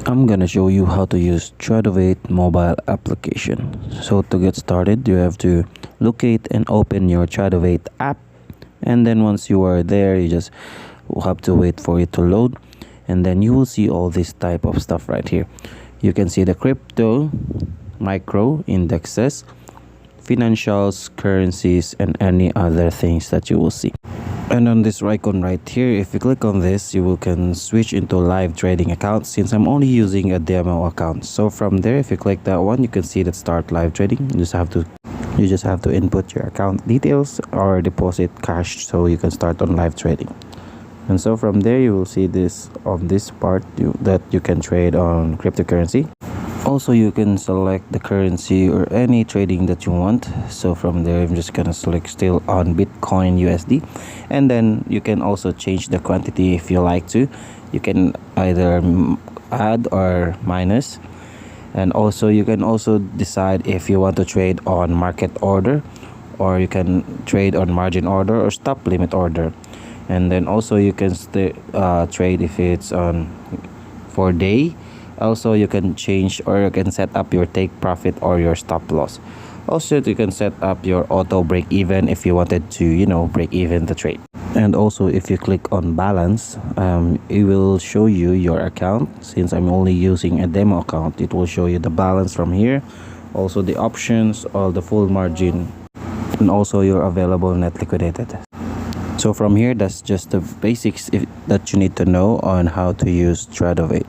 I'm gonna show you how to use Tradovate mobile application. So to get started, you have to locate and open your Tradovate app, and then once you are there, you just have to wait for it to load, and then you will see all this type of stuff right here. You can see the crypto, micro indexes, financials, currencies, and any other things that you will see. And on this icon right here, if you click on this, you can switch into live trading account, since I'm only using a demo account. So from there, if you click that one, you can see that start live trading. You just have to input your account details or deposit cash so you can start on live trading. And so from there, you will see this on this part that you can trade on cryptocurrency. Also, you can select the currency or any trading that you want. So from there, I'm just gonna select still on Bitcoin USD, and then you can also change the quantity if you like to. You can either add or minus, and also you can also decide if you want to trade on market order, or you can trade on margin order or stop limit order. And then also you can trade if it's on for day. Also, you can change or you can set up your take profit or your stop loss. Also, you can set up your auto break even if you wanted to, break even the trade. And also, if you click on balance, it will show you your account. Since I'm only using a demo account, it will show you the balance from here, also the options, all the full margin, and also your available net liquidated. So from here, that's just the basics that you need to know on how to use Tradovate.